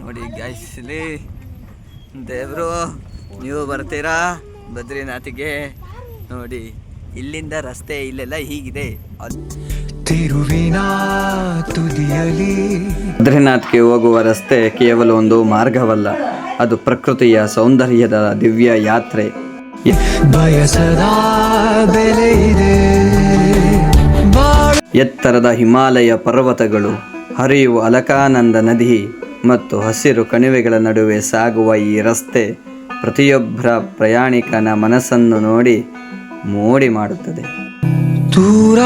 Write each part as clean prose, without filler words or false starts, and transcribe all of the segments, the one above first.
ನೋಡಿ ಗೈಸ್, ಇಲ್ಲಿ ದೇವರು ನೀವು ಬರ್ತೀರಾ ಬದ್ರಿನಾಥಿಗೆ? ನೋಡಿ ಇಲ್ಲಿಂದ ರಸ್ತೆ ಇಲ್ಲೆಲ್ಲ ಹೀಗಿದೆ. ತಿರುವಿನ ತುದಿಯಲಿ ಬದ್ರಿನಾಥ್ಗೆ ಹೋಗುವ ರಸ್ತೆ ಕೇವಲ ಒಂದು ಮಾರ್ಗವಲ್ಲ, ಅದು ಪ್ರಕೃತಿಯ ಸೌಂದರ್ಯದ ದಿವ್ಯ ಯಾತ್ರೆ. ಬಯಸದ ಬೆಲೆ ಇದೆ. ಎತ್ತರದ ಹಿಮಾಲಯ ಪರ್ವತಗಳು, ಹರಿಯುವ ಅಲಕಾನಂದ ನದಿ ಮತ್ತು ಹಸಿರು ಕಣಿವೆಗಳ ನಡುವೆ ಸಾಗುವ ಈ ರಸ್ತೆ ಪ್ರತಿಯೊಬ್ಬರ ಪ್ರಯಾಣಿಕನ ಮನಸ್ಸನ್ನು ನೋಡಿ ಮೋಡಿ ಮಾಡುತ್ತದೆ. ದೂರ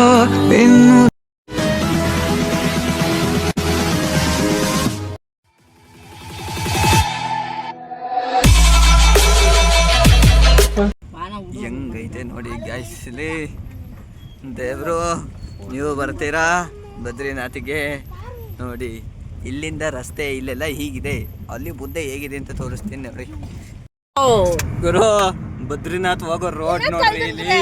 ಹೆಂಗೈತೆ ನೋಡಿ ಗೈಸ್, ಇಲ್ಲಿ ದೇವರು ನೀವು ಬರ್ತೀರಾ ಬದ್ರಿನಾಥಿಗೆ? ನೋಡಿ ಇಲ್ಲಿಂದ ರಸ್ತೆ ಇಲ್ಲೆಲ್ಲ ಹೀಗಿದೆ, ಅಲ್ಲಿ ಮುಂದೆ ಹೇಗಿದೆ ಅಂತ ತೋರಿಸ್ತೀನಿ ನೋಡ್ರಿ. ಗುರು ಬದ್ರಿನಾಥ್ ಹೋಗೋ ರೋಡ್ ನೋಡ್ರಿ. ಇಲ್ಲಿ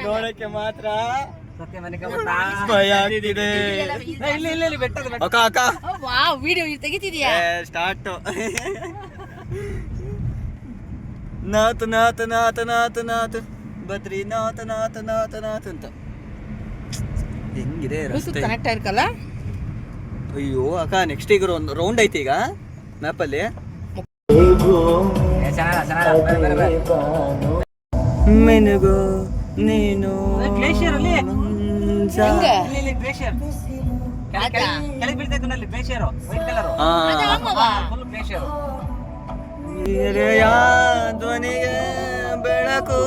ನೋಡಕ್ಕೆ ಮಾತ್ರ ಸ್ಟಾರ್ಟ್. ನಾಥ್ ನಾಥ್ ನಾಥ್ ನಾಥ್ ನಾಥ್ ಬದ್ರಿನಾಥ್ ನಾಥ್ ನಾಥ್ ನಾಥ್ ಅಂತ ಹೆಂಗಿದೆ ರಸ್ತೆ. ಕನೆಕ್ಟ್ ಆಗಿರ್ಕಲ್ಲ. ಅಯ್ಯೋ ಅಕ್ಕ, ನೆಕ್ಸ್ಟ್ ಈಗ ಒಂದು ರೌಂಡ್ ಐತಿ ಈಗ ಮ್ಯಾಪಲ್ಲಿ. ಮೆನುಗೋ ನೀನು ಗ್ಲೇಷಿಯರ್ ಅಲ್ಲಿ ಧ್ವನಿಗೆ ಬೆಳಕು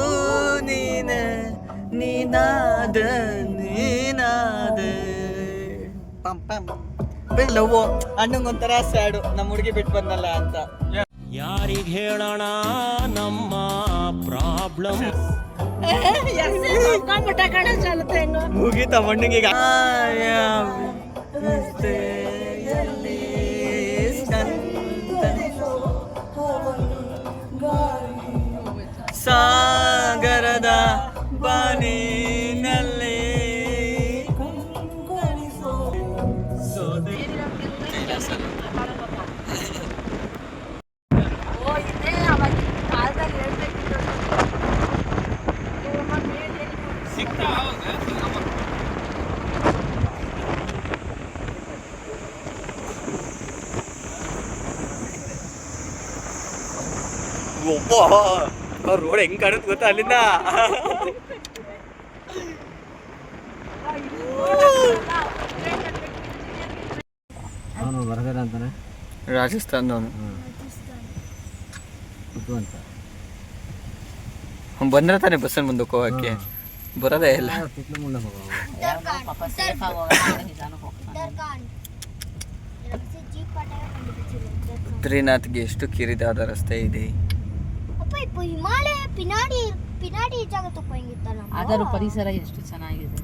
ನೀನ ನೀನಾದ ನೀನಾದ ಪಂ ಪಂ ಲವ್. ಅಣ್ಣಂಗೊಂಥರ ಸ್ಯಾಡು, ನಮ್ಮ ಹುಡುಗಿ ಬಿಟ್ಟು ಬಂದಲ್ಲ ಅಂತ. ಯಾರಿಗೆ ಹೇಳೋಣ ನಮ್ಮ ಪ್ರಾಬ್ಲಮ್? ಮುಗೀತ ಮಣ್ಣಿಗೆ. ಸಾಗರದ ಬಾನಿನಲ್ಲಿ ರೋಡ್ ಹೆಂಗ್ ಕಾಣುತ್ತೆ ಗೊತ್ತಾ ಅಲ್ಲಿಂದ? ರಾಜಸ್ಥಾನದವನು ಬಂದ್ರೆ ತಾನೆ ಬಸ್ಸನ್ನು ಮುಂದಕ್ಕೆ ಹೋಗಕ್ಕೆ, ಬರೋದೇ ಇಲ್ಲ. ಬದ್ರಿನಾಥ್ಗೆ ಎಷ್ಟು ಕಿರಿದಾದ ರಸ್ತೆ ಇದೆ. ಅದರ ಪರಿಸರ ಎಷ್ಟು ಚೆನ್ನಾಗಿದೆ.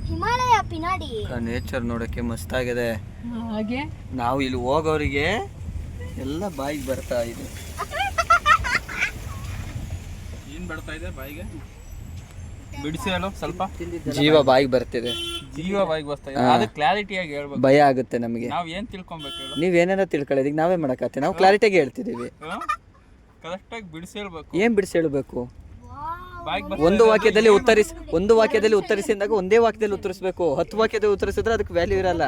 ಹಿಮಾಲಯ ಪಿನಾಡಿ ನೇಚರ್ ನೋಡಕ್ಕೆ ಮಸ್ತ್ ಆಗಿದೆ. ಹಾಗೆ ನಾವು ಇಲ್ಲಿ ಹೋಗೋರಿಗೆ ಎಲ್ಲ ಬಾಯಿಗೆ ಬರ್ತಾ ಇದೆ. ಏನ್ ಬರ್ತಾ ಇದೆ ಬಾಯಿಗೆ? ಬಿಡಿಸಿ ಹೇಳೋ ಸ್ವಲ್ಪ. ಜೀವ ಬಾಯಿಗೆ ಬರ್ತಿದೆ. ಜೀವ ಬಾಯಿಗೆ ಬರ್ತಾ ಇದೆ. ಅದು ಕ್ಲಾರಿಟಿಯಾಗಿ ಹೇಳ್ಬೇಕು. ಭಯ ಆಗುತ್ತೆ ನಮಗೆ. ನಾವ್ ಏನ್ ತಿಳ್ಕೊಬೇಕು ಹೇಳು? ನೀವೇನಾರ ತಿಳ್ಕೊಳ್ಳೋದಿಕ್ಕೆ ನಾವೇ ಮಾಡಕತ್ತೆ. ನಾವು ಕ್ಲಾರಿಟಿಯಾಗಿ ಹೇಳ್ತಿದೀವಿ. ಕರೆಕ್ಟಾಗಿ ಬಿಡಿಸಿ ಹೇಳ್ಬೇಕು. ಏನ್ ಬಿಡಿಸಿ ಹೇಳ್ಬೇಕು? ಒಂದು ವಾಕ್ಯದಲ್ಲಿ ಉತ್ತರಿಸಿ ಅಂದಾಗ ಒಂದೇ ವಾಕ್ಯದಲ್ಲಿ ಉತ್ತರಿಸಬೇಕು. 10 ವಾಕ್ಯದಲ್ಲಿ ಉತ್ತರಿಸಿದ್ರೆ ಅದಕ್ಕೆ ವ್ಯಾಲ್ಯೂ ಇರಲ್ಲ.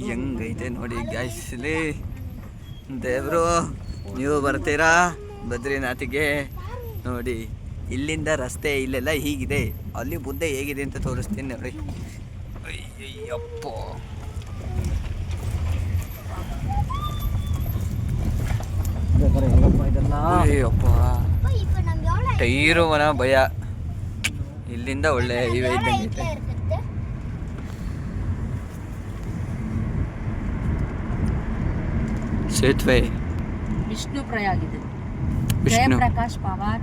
ಹೆಂಗೈತೆ ನೋಡಿ ಗೈಸ್, ಇಲ್ಲಿ ದೇವರು ನೀವು ಬರ್ತೀರಾ ಬದ್ರಿನಾಥಿಗೆ? ನೋಡಿ ಇಲ್ಲಿಂದ ರಸ್ತೆ ಇಲ್ಲೆಲ್ಲ ಹೀಗಿದೆ, ಅಲ್ಲಿ ಮುಂದೆ ಹೇಗಿದೆ ಅಂತ ತೋರಿಸ್ತೀನಿ ನೋಡ್ರಿ. ಅಯ್ಯಪ್ಪ, ಅಯ್ಯಪ್ಪ ಟೈರು ಮನ ಭಯ. ಇಲ್ಲಿಂದ ಒಳ್ಳೆ ಇವೆ ಇದ್ದಂಗೆ. ಸೇತುವೆ ವಿಷ್ಣು ಪ್ರಯಾಗ್ ಇದೆ. ವಿಷ್ಣು ಪ್ರಕಾಶ್ ಪವಾರ್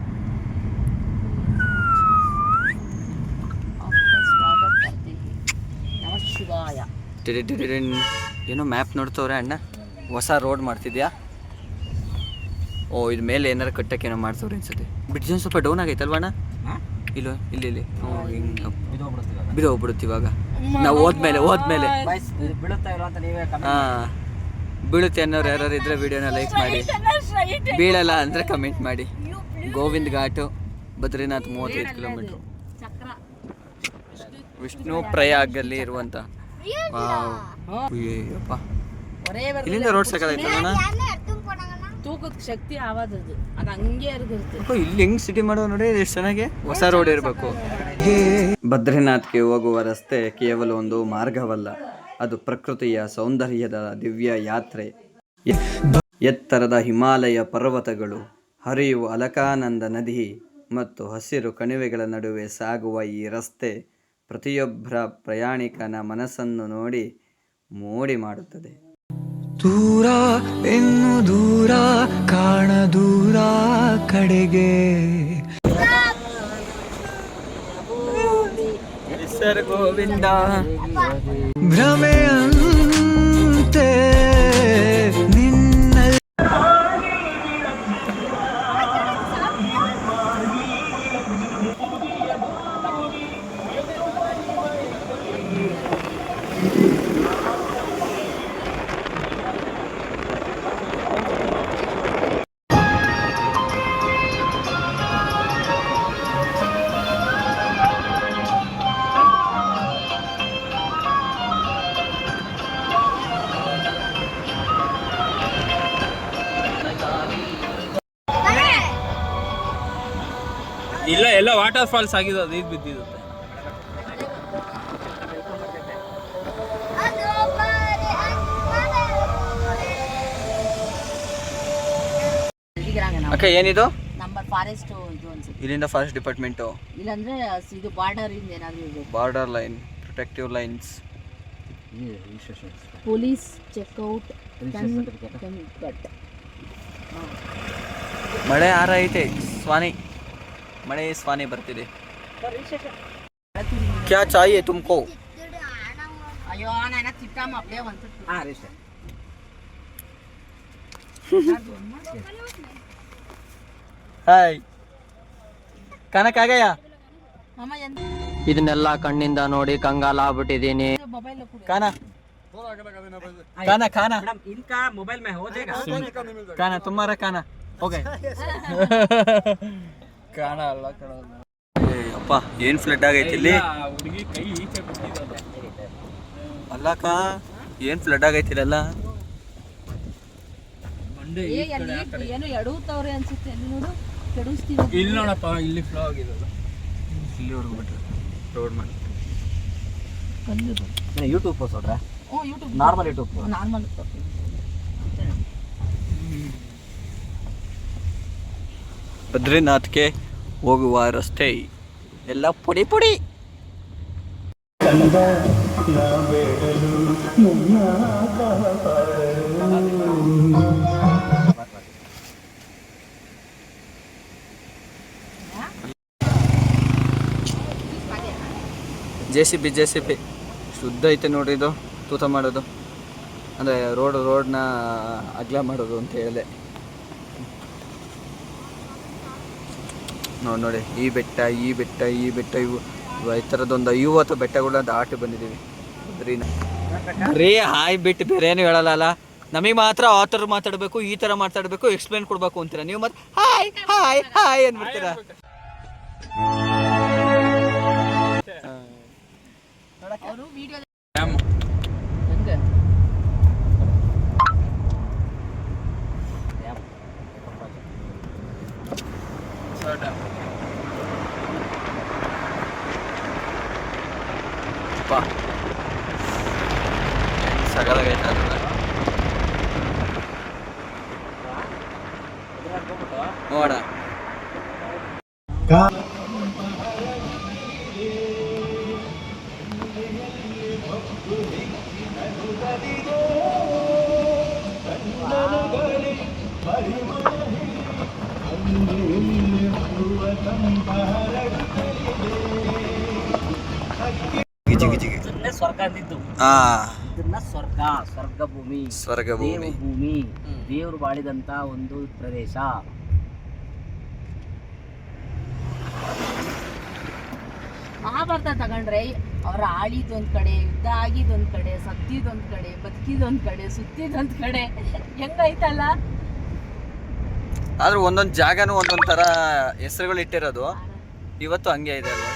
ಶಿವಾಯ. ಏನೋ ಮ್ಯಾಪ್ ನೋಡ್ತವ್ರೆ ಅಣ್ಣ. ಹೊಸ ರೋಡ್ ಮಾಡ್ತಿದ್ಯಾ? ಓ ಇದು ಮೇಲೆ ಏನಾರು ಕಟ್ಟಕ್ಕೇನೋ ಮಾಡ್ಸೋರು ಅನ್ಸುತ್ತೆ. ಬ್ರಿಡ್ಜ್ ಸ್ವಲ್ಪ ಡೌನ್ ಆಗೈತಲ್ವಣ್ಣ? ಇಲ್ಲ ಇಲ್ಲಿ ಹಿಂಗೆ ಬಿದ್ದೋಗ್ಬಿಡುತ್ತೆ ಇವಾಗ ನಾವು ಹೋದ್ಮೇಲೆ ಹಾಂ ಬೀಳುತ್ತೆ ಅನ್ನೋರು ಯಾರು ಇದ್ರೆ ವಿಡಿಯೋನ ಲೈಕ್ ಮಾಡಿ, ಬೀಳಲ್ಲ ಅಂದರೆ ಕಮೆಂಟ್ ಮಾಡಿ. ಗೋವಿಂದ್ ಘಾಟು ಬದ್ರಿನಾಥ್ 35 ಕಿಲೋಮೀಟ್ರು ವಿಷ್ಣು ಪ್ರಯಾಗಲ್ಲಿ ಇರುವಂಥ. ಅಯ್ಯಪ್ಪ ಇಲ್ಲಿಂದ ರೋಡ್ ಸಾಕಾಯ್ತಲ್ಲ. ತೂಕದ ಶಕ್ತಿ ಆವಾದದು ಅದು ಹಂಗೆ ಇರುತ್ತೆ. ಇಲ್ಲಿ ಹೆಂಗ್ ಸಿಟಿ ಮಾಡೋ ನೋಡಿ ಎಷ್ಟು ಚೆನ್ನಾಗಿ ಹೊಸ ರೋಡ್ ಇರಬೇಕು. ಬದ್ರಿನಾಥ್ಗೆ ಹೋಗುವ ರಸ್ತೆ ಕೇವಲ ಒಂದು ಮಾರ್ಗವಲ್ಲ, ಅದು ಪ್ರಕೃತಿಯ ಸೌಂದರ್ಯದ ದಿವ್ಯ ಯಾತ್ರೆ. ಎತ್ತರದ ಹಿಮಾಲಯ ಪರ್ವತಗಳು, ಹರಿಯುವ ಅಲಕಾನಂದ ನದಿ ಮತ್ತು ಹಸಿರು ಕಣಿವೆಗಳ ನಡುವೆ ಸಾಗುವ ಈ ರಸ್ತೆ ಪ್ರತಿಯೊಬ್ಬರ ಪ್ರಯಾಣಿಕನ ಮನಸ್ಸನ್ನು ನೋಡಿ ಮೋಡಿ ಮಾಡುತ್ತದೆ. ದೂರ ಇನ್ನು ದೂರ ಕಾಣ ದೂರ ಕಡೆಗೆ ಸರ್ ಗೋವಿಂದ ಭ್ರಮೆಯಂತೆ ನಿನ್ನ ಇಲ್ಲ ಎಲ್ಲ ವಾಟರ್ ಫಾಲ್ಸ್ ಆಗಿದೆ, ಅದು ಇದು ಬಿದ್ದಿರುತ್ತೆ. ಅಕ್ಕ ಏನಿದು? ನಂಬರ್ ಫಾರೆಸ್ಟ್ ಇದು ಅನ್ಸುತ್ತೆ. ಇಲ್ಲಿಂದ ಫಾರೆಸ್ಟ್ ಡಿಪಾರ್ಟ್ಮೆಂಟು, ಇಲ್ಲಾಂದ್ರೆ ಇದು ಬಾರ್ಡರ್ ಇಂದ ಏನಾದ್ರು ಇದೆ. Border line, protective lines, police checkout. ಮಳೆ ಆರ ಐತೆ, ಮಳೆ ಸ್ವಾನಿ ಬರ್ತಿದೆ. ಕ್ಯಾ ಚಾಹಿಯೆ ತುಮಕೋ? ಅಯ್ಯೋ ನಾನ ತಿಟ್ಟಮ್ಮ ಅಪ್ಲೇ ಒಂದು ಹಾಯ್ ಕನಕಾಗಯ್ಯ. ಅಮ್ಮ ಎಂತ ಇದನ್ನೆಲ್ಲ ಕಣ್ಣಿಂದ ನೋಡಿ ಕಂಗಾಲಾಗ್ಬಿಟ್ಟಿದ್ದೀನಿ. ಮೊಬೈಲ್ ಕಾನ ಕಾನ ಕಾನ इनका मोबाइल में हो जाएगा. ಕಾನ ತುಮಾರ ಕಾನ ಹೋಗೆ ಕಾಣ ಅಲ್ಲ ಅಪ್ಪ ಏನ್ ಫ್ಲಡ್ ಆಗೈತಿ ಇಲ್ಲಿ. ಹುಡುಗಿ ಕೈ ಈಚೆ ಬಿಟ್ಟಿದ್ದಲ್ಲ. ಅಲ್ಲಕ್ಕ ಏನ್ ಫ್ಲಡ್ ಆಗೈತಿರಲ್ಲ. ಮಂಡೆ ಏನು ಎಡುತ್ತವ್ರೆ ಅನ್ಸುತ್ತೆ. ಅಲ್ಲಿ ನೋಡು ಕೆಡಿಸ್ತೀವಿ. ಇಲ್ಲಿ ನೋಡಪ್ಪ, ಇಲ್ಲಿ ಫ್ಲೋ ಆಗಿದಲ್ಲ, ಇಲ್ಲಿವರೆಗೂ ಬಿಟ್ರೆ ರೋಡ್ ಮಾಡಿ ಕಲ್ಲು यूट्यूब पर सोच रहा है. ಯೂಟ್ಯೂಬ್ नॉर्मल यूट्यूब पर. ನಾರ್ಮಲ್ ಬದ್ರಿನಾಥ್ಗೆ ಹೋಗುವ ರಸ್ತೆ ಎಲ್ಲ ಪುಡಿ ಪುಡಿ. ಜೆ ಸಿ ಬಿ ಶುದ್ಧ ಐತೆ ನೋಡ್ರಿ. ಇದು ತೂತ ಮಾಡೋದು ಅಂದರೆ ರೋಡ್ನ ಅಗಲ ಮಾಡೋದು ಅಂತ ಹೇಳಿದೆ. ನೋಡಿ ಈ ಬೆಟ್ಟ ಇವು ಈ ಥರದೊಂದು 50 ಬೆಟ್ಟಗಳನ್ನ ದಾಟಿ ಬಂದಿದ್ದೀವಿ. ಬರೀ ಹಾಯ್ ಬಿಟ್ಟು ಬೇರೆ ಏನು ಹೇಳಲ್ಲ. ನಮಗೆ ಮಾತ್ರ ಆ ಥರ ಮಾತಾಡಬೇಕು, ಈ ಥರ ಮಾತಾಡಬೇಕು, ಎಕ್ಸ್ಪ್ಲೇನ್ ಕೊಡಬೇಕು ಅಂತೀರ. ನೀವು ಮತ್ತೆ ಹಾಯ್ ಹಾಯ್ ಹಾಯ್ ಅಂದ್ಬಿಡ್ತೀರಾ. ಅವರು ವಿಡಿಯೋ ಡ್ಯಾಮ್ ಹೆಂಗೆ ಸಗದಾಗೈತೆ ನೋಡ. ಸ್ವರ್ಗ ಅಂದಿದ್ದು. ಹಾ ಇದನ್ನ ಸ್ವರ್ಗ ಭೂಮಿ, ಸ್ವರ್ಗ ಭೂಮಿ. ಭೂಮಿ, ದೇವರು ಬಾಳಿದಂಥ ಒಂದು ಪ್ರದೇಶ. ಮಹಾಭಾರತ ತಗೊಂಡ್ರೆ ಅವ್ರ ಆಳಿದೊಂದ್ ಕಡೆ, ಯುದ್ಧ ಆಗಿದೊಂದ್ ಕಡೆ, ಸತ್ತಿದೊಂದ್ ಕಡೆ, ಬದುಕಿದೊಂದ್ ಕಡೆ, ಸುತ್ತಿದೊಂದ್ ಕಡೆ, ಹೆಂಗೈತಲ್ಲ. ಆದ್ರೂ ಒಂದೊಂದು ಜಾಗನೂ ಒಂದೊಂದ್ ತರ ಹೆಸರುಗಳು ಇಟ್ಟಿರೋದು ಇವತ್ತು ಹಂಗೆ ಇದೆ ಅಲ್ವಾ?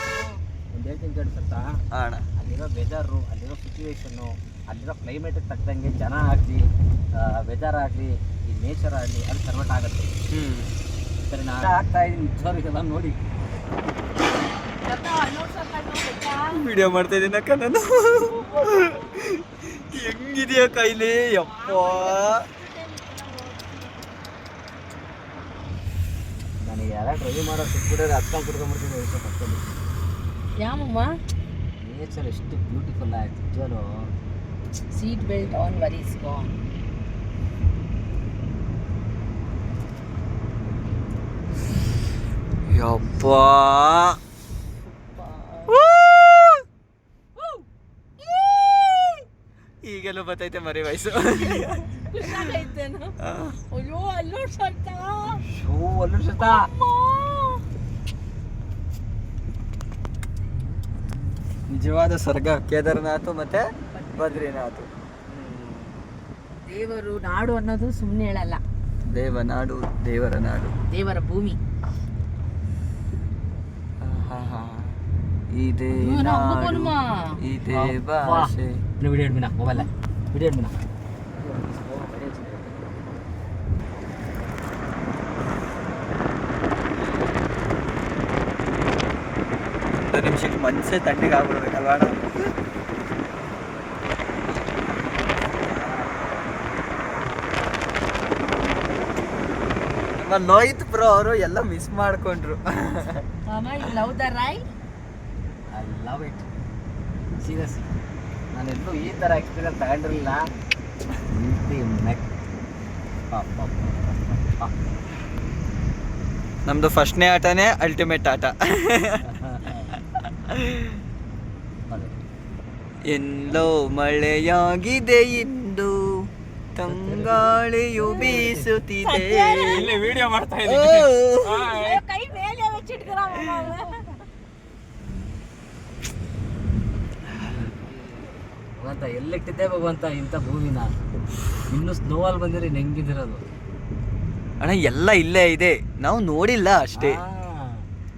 ಒಂದು ಹೇಳ್ತೀನಿ ಕೇಳಿಸುತ್ತಾ? ಅಣ್ಣ ಅಲ್ಲಿರೋ ವೆದರು, ಅಲ್ಲಿರೋ ಸಿಚುವೇಶನ್ನು, ಅಲ್ಲಿರೋ ಕ್ಲೈಮೇಟಿಗೆ ತಕ್ಕಂಗೆ ಜನ ಆಗಲಿ, ವೆದರ್ ಆಗಲಿ, ಈ ನೇಚರ್ ಆಗಲಿ ಅದು ಕನ್ವರ್ಟ್ ಆಗುತ್ತೆ. ಸರಿ, ನಾನು ಆಗ್ತಾ ಇದ್ದೀನಿ ನಿಜವಾಗ್ಲೂ ನೋಡಿ. ವಿಡಿಯೋ ಮಾಡ್ತಾ ಇದ್ದೀನಿ ಅಕ್ಕ ನಾನು. ಹೆಂಗಿದೆಯಾ ಕೈಲಿ ಯಪ್ಪ. ನನಗೆ ಯಾರ ಡ್ರೈವ್ ಮಾಡೋ ಸಿಕ್ಬಿಟ್ರೆ ಹತ್ಕೊಂಡು ಕುಡ್ಕೊಂಡ್ಬಿಡ್ತೀನಿ ಪಕ್ಕದಲ್ಲಿ. ಯಾಮಮ್ಮ ನೇಚರ್ ಎಷ್ಟು ಬ್ಯೂಟಿಫುಲ್ ಆಯ್ತು ನಿಜವಾಗ್ಲೂ. Seat belt on, worries gone. ಯಪ್ಪ ಈಗೆಲ್ಲ ಬರ್ತೈತೆ ಮರಿ ವಯಸ್ಸು. ಅಯ್ಯೋ ಅಲ್ಲೋ ನಿಜವಾದ ಸ್ವರ್ಗ ಕೇದಾರನಾಥ್ ಮತ್ತೆ ಬದ್ರಿನಾಥ್. ದೇವರು ನಾಡು ಅನ್ನೋದು ಸುಮ್ಮನೆ ಹೇಳಲ್ಲ. ದೇವನಾಡು, ದೇವರ ನಾಡು, ದೇವರ ಭೂಮಿ. ಇದೇ ನಾಡು, ಇದೇ ಭಾಷೆ. ವಿಡಿಯೋ ಇಡ್ಬಿನ ಮೊಬೈಲ್ ವಿಡಿಯೋ ಇಡ್ಬಿನ. ನಿಮಿಷಕ್ಕೆ ಮನಸ್ಸೇ ತಣ್ಣಗೆ ಆಗ್ಬಿಡ್ಬೇಕಲ್ವಾಡ. ನಮ್ಮ ಲೋಹಿತ್ ಬ್ರೋ ಅವರು ಎಲ್ಲ ಮಿಸ್ ಮಾಡ್ಕೊಂಡ್ರು. Love the ride. I love it serious. ನಾನೆಲ್ಲೂ ಈ ಥರ ಎಕ್ಸ್ಪೀರಿಯನ್ಸ್ ತಗೊಂಡಿರಲಿಲ್ಲ. ನಮ್ದು ಫಸ್ಟ್ನೇ ಆಟನೇ ಅಲ್ಟಿಮೇಟ್ ಆಟ. ಎಲ್ಲೋ ಮಳೆಯಾಗಿದೆ ಇಂದು, ತಂಗಾಳಿಯು ಬೀಸುತ್ತಿದೆ. ಇಲ್ಲಿ ವಿಡಿಯೋ ಮಾಡ್ತಾ ಕೈ ಮೇಲೆ വെച്ചിಟ್ಕರ ಭಗವಂತ ಎಲ್ಲಿಟ್ಟಿದ್ದೆ ಭಗವಂತ ಇಂಥ ಭೂಮಿನ. ಇನ್ನು ಸ್ನೋವಲ್ಲಿ ಬಂದಿರಿ ಹೆಂಗಿದಿರೋದು ಅಣ್ಣ. ಎಲ್ಲ ಇಲ್ಲೇ ಇದೆ, ನಾವು ನೋಡಿಲ್ಲ ಅಷ್ಟೇ.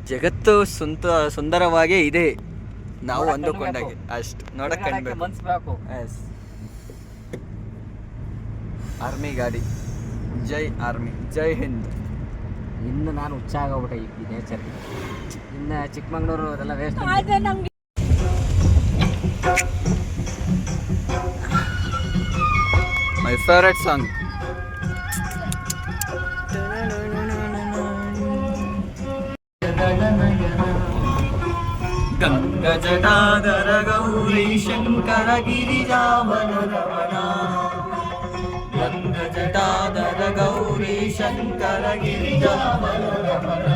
ಜಗತ್ತು ಸುಂದರವಾಗೇ ಇದೆ, ನಾವು ಅಂದುಕೊಂಡಾಗೆ ಅಷ್ಟು ನೋಡಕ್ ಕಾಣ್ಬೇಕು. ಮನ್ಸ್ಬೇಕು. ಆರ್ಮಿ ಗಾಡಿ, ಜೈ ಆರ್ಮಿ, ಜೈ ಹಿಂದ್. ಇನ್ನು ನಾನು ಹುಚ್ಚ ಆಗೋಗ್ಬಿಟ್ಟೆ ಈ ನೇಚರ್. ಇನ್ನು ಚಿಕ್ಕಮಂಗ್ಳೂರು ಅದೆಲ್ಲ waste. My favourite song. Ganga Jatadhara Gauri Shankara ಗಿರಿಜಾವನ ರಮಣ. ಗಂಗಾ ಜಟಾಧರ ಗೌರಿ ಶಂಕರ ಗಿರಿಜಾವನ ರಮಣ.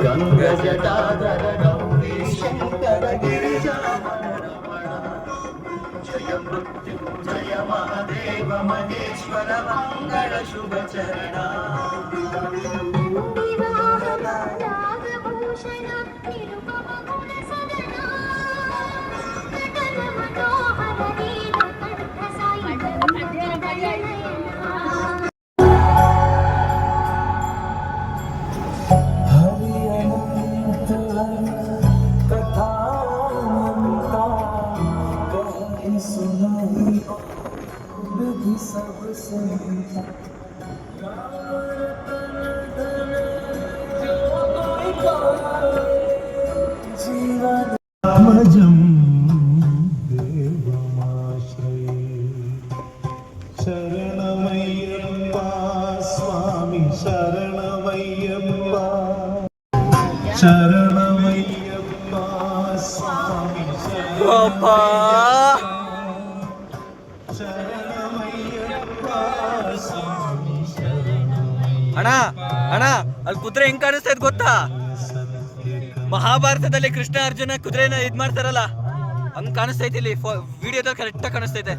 ಗಂಗಾ ಜಟಾಧರ ಗೌರಿ ಶಂಕರ ಗಿರಿಜಾವನ ರಮಣ. ಜಯ ಮೃತ್ಯುಂಜಯ ಮಹಾದೇವ ಮಹೇಶ್ವರ ಮಂಗಳ ಶುಭ ಚರಣ. ಶರಣಮಯ್ಯಪ್ಪ ಸ್ವಾಮಿ ಶರಣಮಯ್ಯಪ್ಪ. ಅಣ್ಣ ಅಲ್ಲಿ ಕುದುರೆ ಹೆಂಗ್ ಕಾಣಿಸ್ತೈತೆ ಗೊತ್ತಾ? ಮಹಾಭಾರತದಲ್ಲಿ ಕೃಷ್ಣ ಅರ್ಜುನ ಕುದುರೆನ ಇದ್ ಮಾಡ್ತಾರಲ್ಲ ಹಂಗ್ ಕಾಣಿಸ್ತೈತಿ ಇಲ್ಲಿ ವಿಡಿಯೋದಲ್ಲಿ ಕರೆಕ್ಟಾಗಿ ಕಾಣಿಸ್ತೈತೆ.